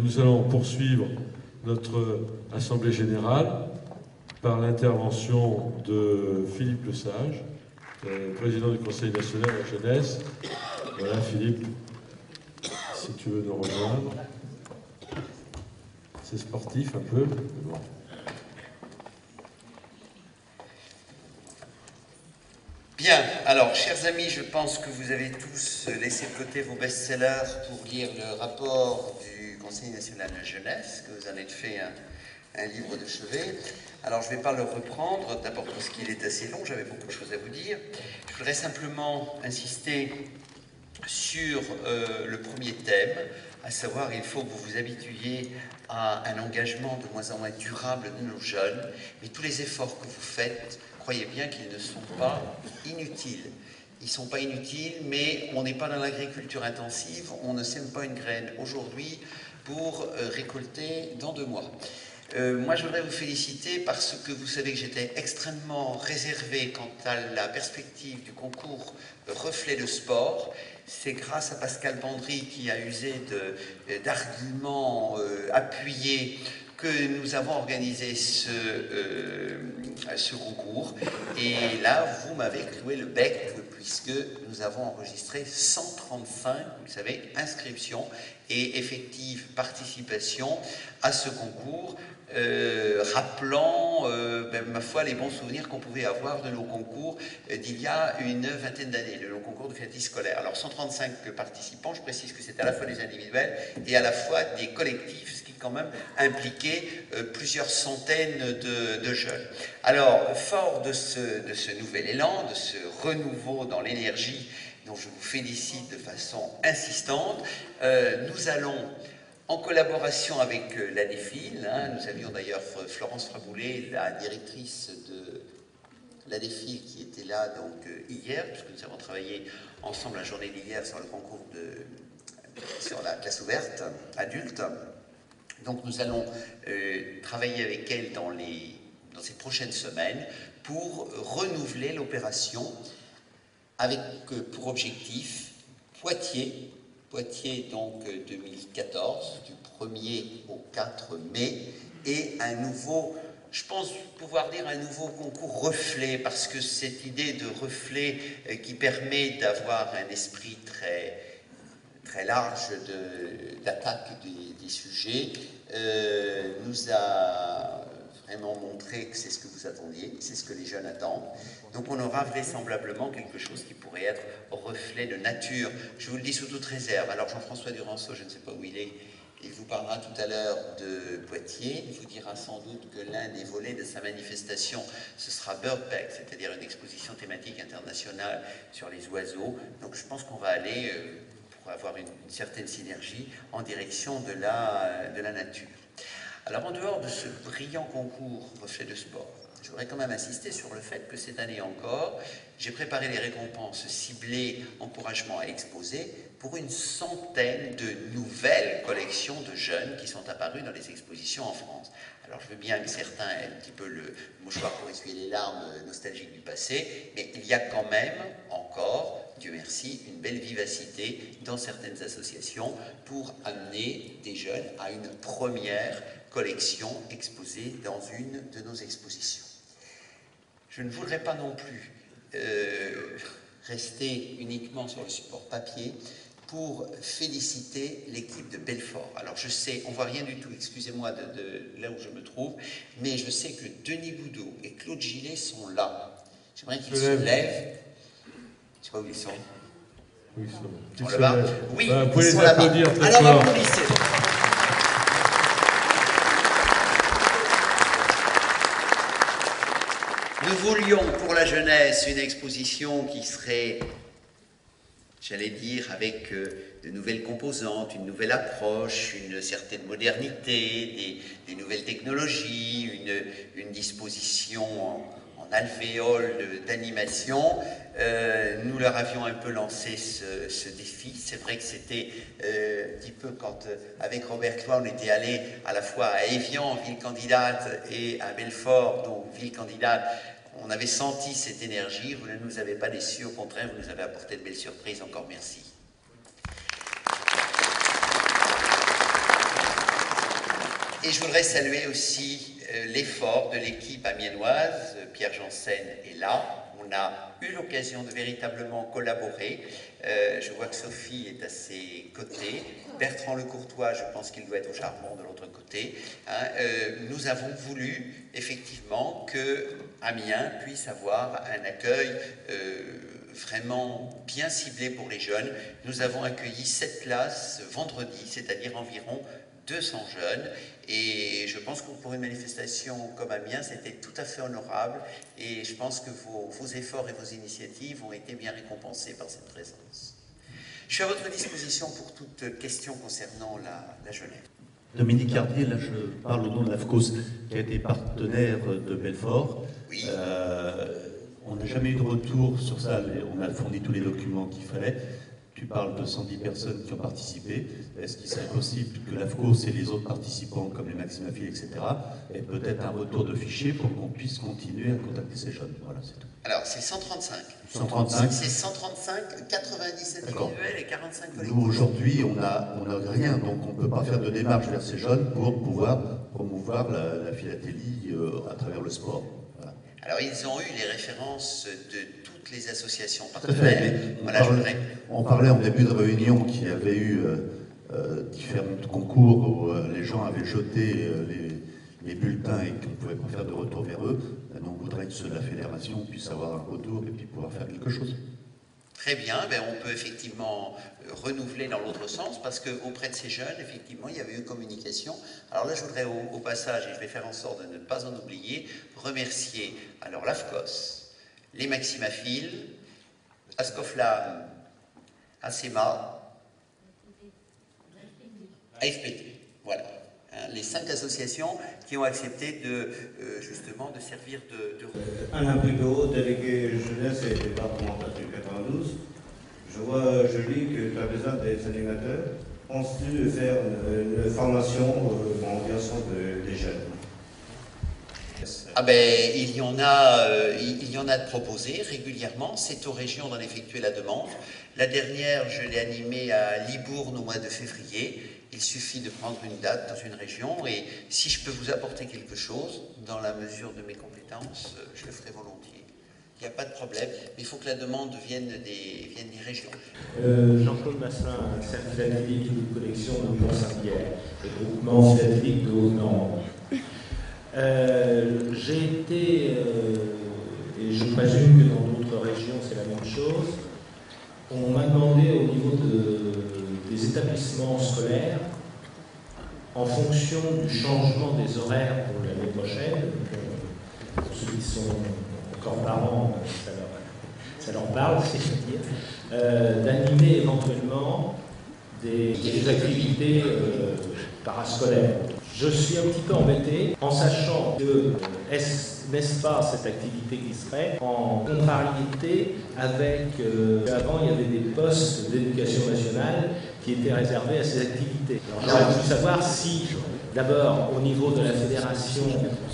Nous allons poursuivre notre Assemblée Générale par l'intervention de Philippe Lesage, président du Conseil national de la jeunesse. Voilà Philippe, si tu veux nous rejoindre. C'est sportif un peu, mais bon. Bien, alors, chers amis, je pense que vous avez tous laissé de côté vos best-sellers pour lire le rapport du Conseil national de la jeunesse, que vous en êtes fait un livre de chevet. Alors, je ne vais pas le reprendre, d'abord parce qu'il est assez long, j'avais beaucoup de choses à vous dire. Je voudrais simplement insister sur le premier thème, à savoir, il faut que vous vous habituiez à un engagement de moins en moins durable de nos jeunes, mais tous les efforts que vous faites, croyez bien qu'ils ne sont pas inutiles. Ils ne sont pas inutiles, mais on n'est pas dans l'agriculture intensive, on ne sème pas une graine aujourd'hui pour récolter dans 2 mois. Moi, je voudrais vous féliciter parce que vous savez que j'étais extrêmement réservé quant à la perspective du concours Reflet de sport. C'est grâce à Pascal Bandry qui a usé d'arguments appuyés que nous avons organisé ce concours. Et là, vous m'avez cloué le bec puisque nous avons enregistré 135, vous le savez, inscriptions et effective participation à ce concours, rappelant, ma foi, les bons souvenirs qu'on pouvait avoir de nos concours d'il y a une vingtaine d'années, de nos concours de fêtis scolaires. Alors 135 participants, je précise que c'est à la fois des individuels et à la fois des collectifs, ce qui quand même impliquait plusieurs centaines de jeunes. Alors, fort de ce nouvel élan, de ce renouveau dans l'énergie dont je vous félicite de façon insistante, nous allons, en collaboration avec la DEFIL, nous avions d'ailleurs Florence Fraboulet, la directrice de la DEFIL, qui était là donc hier, puisque nous avons travaillé ensemble la journée d'hier sur le concours sur la classe ouverte adulte. Donc nous allons travailler avec elle dans ces prochaines semaines pour renouveler l'opération avec pour objectif Poitiers donc 2014, du 1er au 4 mai, et un nouveau, je pense pouvoir dire un nouveau concours reflet, parce que cette idée de reflet qui permet d'avoir un esprit très, très large d'attaque des sujets, nous a vraiment montré que c'est ce que vous attendiez, c'est ce que les jeunes attendent. Donc on aura vraisemblablement quelque chose qui pourrait être reflet de nature. Je vous le dis sous toute réserve. Alors Jean-François Duranceau, je ne sais pas où il est, il vous parlera tout à l'heure de Poitiers. Il vous dira sans doute que l'un des volets de sa manifestation, ce sera Birdback, c'est-à-dire une exposition thématique internationale sur les oiseaux. Donc je pense qu'on va aller, pour avoir une certaine synergie, en direction de la nature. Alors, en dehors de ce brillant concours Reflet de sport, je voudrais quand même insister sur le fait que cette année encore, j'ai préparé les récompenses ciblées encouragement à exposer pour une centaine de nouvelles collections de jeunes qui sont apparues dans les expositions en France. Alors, je veux bien que certains aient un petit peu le mouchoir pour essuyer les larmes nostalgiques du passé, mais il y a quand même encore, Dieu merci, une belle vivacité dans certaines associations pour amener des jeunes à une première collection exposée dans une de nos expositions. Je ne voudrais pas non plus rester uniquement sur le support papier pour féliciter l'équipe de Belfort. Alors je sais, on ne voit rien du tout, excusez-moi de là où je me trouve, mais je sais que Denis Boudot et Claude Gillet sont là. J'aimerais qu'ils se lèvent. Je ne sais pas où ils sont. Oui, on le voit. Oui, vous pouvez ils sont les là-bas. applaudir très Alors fort. applaudissez. Nous voulions pour la jeunesse une exposition qui serait, j'allais dire, avec de nouvelles composantes, une nouvelle approche, une certaine modernité, des nouvelles technologies, une disposition en alvéole d'animation. Nous leur avions un peu lancé ce défi. C'est vrai que c'était un petit peu quand, avec Robert Cloy, on était allé à la fois à Évian, ville candidate, et à Belfort, donc ville candidate. On avait senti cette énergie, vous ne nous avez pas déçus, au contraire, vous nous avez apporté de belles surprises, encore merci. Et je voudrais saluer aussi l'effort de l'équipe amiénoise. Pierre Janssen est là. On a eu l'occasion de véritablement collaborer. Je vois que Sophie est à ses côtés. Bertrand Lecourtois, je pense qu'il doit être au charbon de l'autre côté. Nous avons voulu effectivement que Amiens puisse avoir un accueil vraiment bien ciblé pour les jeunes. Nous avons accueilli 7 classes vendredi, c'est-à-dire environ 200 jeunes, et je pense que pour une manifestation comme Amiens, c'était tout à fait honorable, et je pense que vos efforts et vos initiatives ont été bien récompensés par cette présence. Je suis à votre disposition pour toute question concernant la jeunesse. Dominique Cardier, là je parle au nom de l'AFCOS, qui a été partenaire de Belfort. Oui. On n'a jamais eu de retour sur ça, on a fourni tous les documents qu'il fallait. Tu parles de 110 personnes qui ont participé. Est-ce qu'il serait possible que l'AFCOS et les autres participants, comme les Maximafil, etc., aient peut-être un retour de fichier pour qu'on puisse continuer à contacter ces jeunes? Voilà, c'est tout. Alors, c'est 135. 135. C'est 135, 97 individuels et 45 collectifs. Nous, aujourd'hui, on n'a rien, donc on ne peut pas faire de démarche vers ces jeunes pour pouvoir promouvoir la philatélie à travers le sport. Voilà. Alors, ils ont eu les références de toutes les associations partenaires. Voilà, on parlait en début de réunion qu'il y avait eu différents concours où les gens avaient jeté les bulletins et qu'on ne pouvait pas faire de retour vers eux. Maintenant, on voudrait que ceux de la fédération puissent avoir un retour et puis pouvoir faire quelque chose. Très bien, on peut effectivement renouveler dans l'autre sens, parce qu'auprès de ces jeunes, effectivement, il y avait eu communication. Alors là, je voudrais au passage, et je vais faire en sorte de ne pas en oublier, remercier alors l'AFCOS, les Maximafil, Ascoflam, ACEMA, AFPT, voilà. Les 5 associations qui ont accepté justement de servir de... Alain Plutôt, délégué jeunesse et départemental du 92. Je lis que tu as besoin des animateurs. Penses-tu de faire une formation en direction des jeunes? Il y en a de proposés régulièrement. C'est aux régions d'en effectuer la demande. La dernière, je l'ai animée à Libourne au mois de février. Il suffit de prendre une date dans une région, et si je peux vous apporter quelque chose dans la mesure de mes compétences, je le ferai volontiers. Il n'y a pas de problème, mais il faut que la demande vienne des régions. Jean-Claude Massin, cercle philatélique de collection de Mont-Saint-Pierre, le groupement philatélique de Haute-Normandie. J'ai été, et je présume que dans d'autres régions c'est la même chose, on m'a demandé au niveau des établissements scolaires, en fonction du changement des horaires pour l'année prochaine, pour ceux qui sont encore parents, ça leur parle, c'est-à-dire, d'animer éventuellement des activités parascolaires. Je suis un petit peu embêté en sachant que n'est-ce pas cette activité qui serait en contrariété avec avant il y avait des postes d'éducation nationale qui étaient réservés à ces activités. Alors j'aurais voulu savoir si d'abord au niveau de la fédération,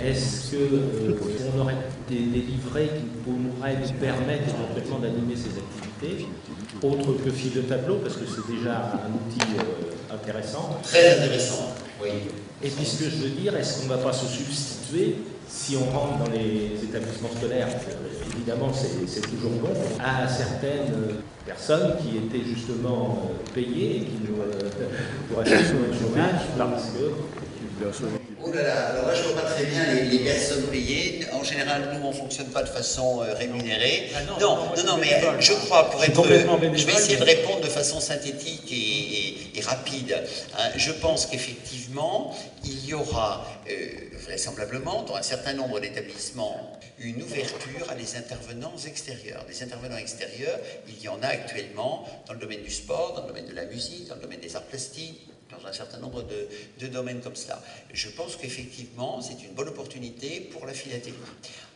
est-ce qu'on aurait des livrets qui pourraient nous permettre éventuellement d'animer ces activités autre que fil de tableau, parce que c'est déjà un outil intéressant. Très intéressant, oui. Et puis ce que je veux dire, est-ce qu'on ne va pas se substituer, si on rentre dans les établissements scolaires, évidemment c'est toujours bon, à certaines personnes qui étaient justement payées et qui nous pourraient faire le chômage parce que... Oh là là, alors là je ne vois pas très bien les personnes payées. En général, nous on ne fonctionne pas de façon rémunérée. Non, mais je crois, je vais essayer de répondre de façon synthétique et rapide. Je pense qu'effectivement, il y aura vraisemblablement dans un certain nombre d'établissements une ouverture à des intervenants extérieurs. Des intervenants extérieurs, il y en a actuellement dans le domaine du sport, dans le domaine de la musique, dans le domaine des arts plastiques, dans un certain nombre de domaines comme cela. Je pense qu'effectivement, c'est une bonne opportunité pour la philatélie.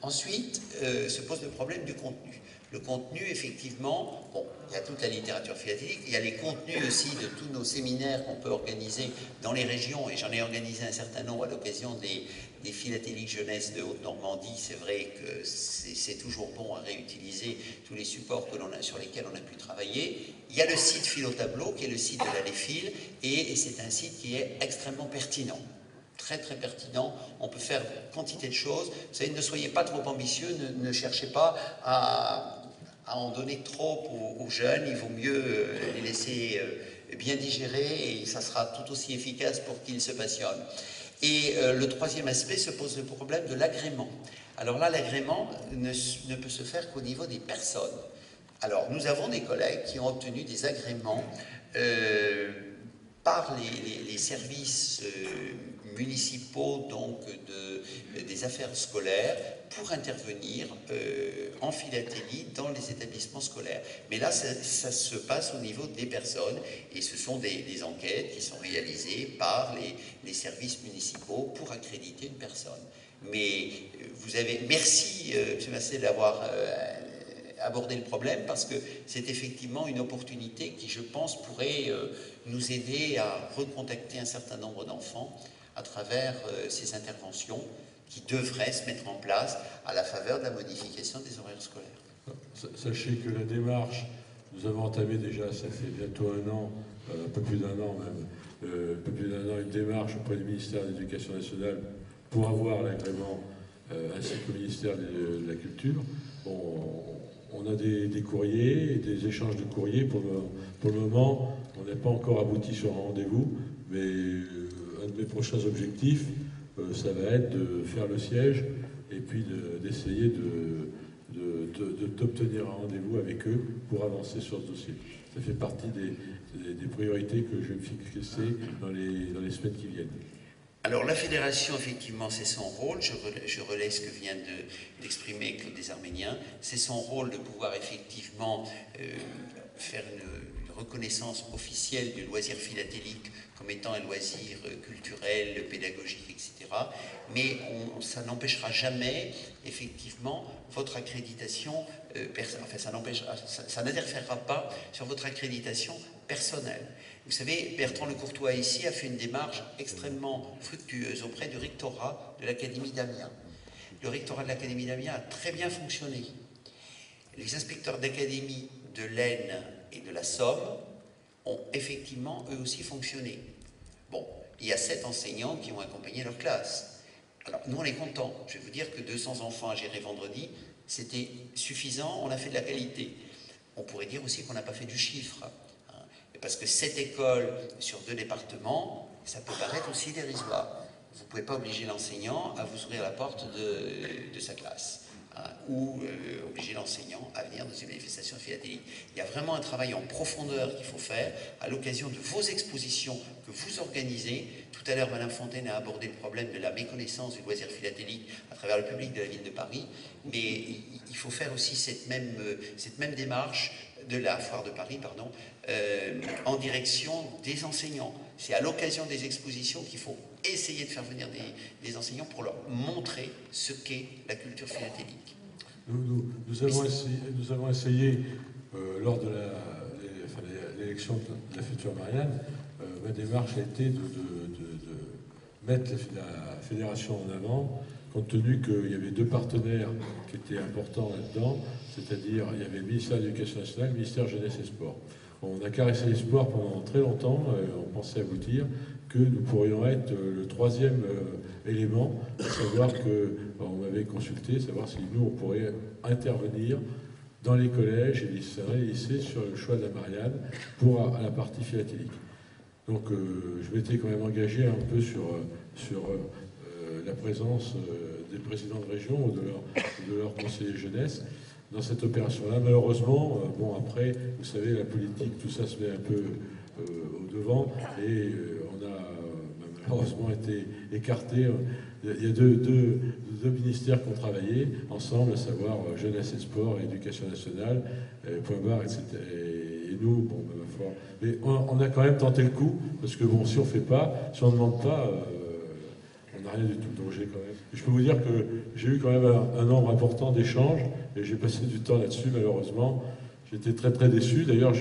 Ensuite, se pose le problème du contenu. Le contenu, effectivement, bon, il y a toute la littérature philatélique, il y a les contenus aussi de tous nos séminaires qu'on peut organiser dans les régions, et j'en ai organisé un certain nombre à l'occasion des philatéliques jeunesse de Haute-Normandie. C'est vrai que c'est toujours bon à réutiliser tous les supports sur lesquels on a pu travailler. Il y a le site Philotableau, qui est le site de l'Aléphile, et c'est un site qui est extrêmement pertinent. très très pertinent. On peut faire quantité de choses. Vous savez, ne soyez pas trop ambitieux, ne cherchez pas à en donner trop aux jeunes. Il vaut mieux les laisser bien digérer et ça sera tout aussi efficace pour qu'ils se passionnent. Et le troisième aspect se pose le problème de l'agrément. Alors là, l'agrément ne peut se faire qu'au niveau des personnes. Alors, nous avons des collègues qui ont obtenu des agréments par les services municipaux, donc des affaires scolaires, pour intervenir en philatélie dans les établissements scolaires. Mais là, ça se passe au niveau des personnes, et ce sont des enquêtes qui sont réalisées par les services municipaux pour accréditer une personne. Mais merci, M. Massé, d'avoir aborder le problème, parce que c'est effectivement une opportunité qui, je pense, pourrait nous aider à recontacter un certain nombre d'enfants à travers ces interventions qui devraient se mettre en place à la faveur de la modification des horaires scolaires. Sachez que la démarche, nous avons entamé déjà, ça fait bientôt un an, un peu plus d'un an même, un peu plus d'un an, une démarche auprès du ministère de l'Éducation nationale pour avoir l'agrément ainsi qu'au ministère de la Culture. On a des courriers, des échanges de courriers. Pour le moment, on n'est pas encore abouti sur un rendez-vous, mais un de mes prochains objectifs, ça va être de faire le siège et puis d'essayer d'obtenir un rendez-vous avec eux pour avancer sur ce dossier. Ça fait partie des priorités que je vais me fixer dans les semaines qui viennent. Alors la fédération, effectivement, c'est son rôle, je relais ce que vient d'exprimer Claude Desarméniens, c'est son rôle de pouvoir effectivement faire une reconnaissance officielle du loisir philatélique comme étant un loisir culturel, pédagogique, etc. Mais ça n'empêchera jamais, effectivement, votre accréditation, ça n'interférera pas sur votre accréditation personnelle. Vous savez, Bertrand Lecourtois ici a fait une démarche extrêmement fructueuse auprès du rectorat de l'Académie d'Amiens. Le rectorat de l'Académie d'Amiens a très bien fonctionné. Les inspecteurs d'académie de l'Aisne et de la Somme ont effectivement eux aussi fonctionné. Bon, il y a 7 enseignants qui ont accompagné leur classe. Alors nous on est contents. Je vais vous dire que 200 enfants à gérer vendredi, c'était suffisant, on a fait de la qualité. On pourrait dire aussi qu'on n'a pas fait du chiffre. Parce que 7 écoles sur 2 départements, ça peut paraître aussi dérisoire. Vous ne pouvez pas obliger l'enseignant à vous ouvrir la porte de sa classe, ou obliger l'enseignant à venir dans une manifestation philatélique. Il y a vraiment un travail en profondeur qu'il faut faire à l'occasion de vos expositions que vous organisez. Tout à l'heure, Mme Fontaine a abordé le problème de la méconnaissance du loisir philatélique à travers le public de la ville de Paris, mais il faut faire aussi cette même démarche de la foire de Paris, pardon, en direction des enseignants. C'est à l'occasion des expositions qu'il faut essayer de faire venir des enseignants pour leur montrer ce qu'est la culture philatélique. Nous avons essayé, lors de l'élection de la future Marianne, ma démarche a été de mettre la fédération en avant, compte tenu qu'il y avait 2 partenaires qui étaient importants là-dedans, c'est-à-dire il y avait le ministère de l'Éducation nationale et le ministère Jeunesse et Sport. On a caressé l'espoir pendant très longtemps, on pensait aboutir, que nous pourrions être le 3e élément, à savoir que, on m'avait consulté, savoir si nous, on pourrait intervenir dans les collèges et les lycées sur le choix de la Marianne pour la partie philatélique. Donc je m'étais quand même engagé un peu sur la présence des présidents de région ou de leur conseiller jeunesse dans cette opération-là. Malheureusement, après, vous savez, la politique, tout ça se met un peu au devant et on a malheureusement été écartés. Il y a deux ministères qui ont travaillé ensemble, à savoir Jeunesse et Sport et Éducation nationale, point barre, etc. Et nous, ma foi. Mais on a quand même tenté le coup, parce que si on ne fait pas, si on ne demande pas, on n'a rien du tout. Donc je peux vous dire que j'ai eu quand même un nombre important d'échanges, et j'ai passé du temps là-dessus, malheureusement. J'étais très très déçu. D'ailleurs,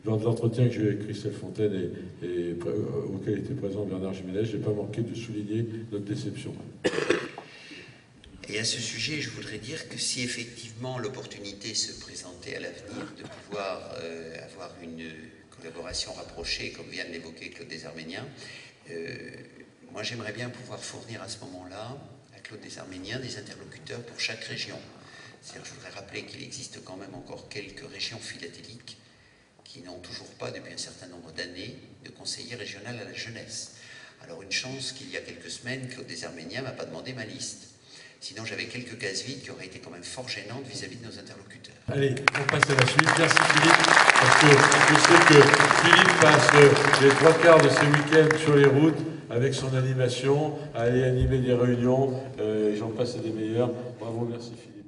lors de l'entretien que j'ai eu avec Christelle Fontaine et auquel était présent Bernard Jiménez, je n'ai pas manqué de souligner notre déception. Et à ce sujet, je voudrais dire que si effectivement l'opportunité se présentait à l'avenir de pouvoir avoir une collaboration rapprochée, comme vient de l'évoquer Claude Desarméniens, moi j'aimerais bien pouvoir fournir à ce moment-là, à Claude Desarméniens, des interlocuteurs pour chaque région. C'est-à-dire, je voudrais rappeler qu'il existe quand même encore quelques régions philatéliques qui n'ont toujours pas, depuis un certain nombre d'années, de conseiller régional à la jeunesse. Alors une chance qu'il y a quelques semaines, Claude Desarméniens ne m'a pas demandé ma liste. Sinon, j'avais quelques cases vides qui auraient été quand même fort gênantes vis-à-vis de nos interlocuteurs. Allez, on passe à la suite. Merci Philippe, parce que je sais que Philippe passe les 3/4 de ses week-ends sur les routes avec son animation, à aller animer des réunions, et j'en passe à des meilleurs. Bravo, merci Philippe.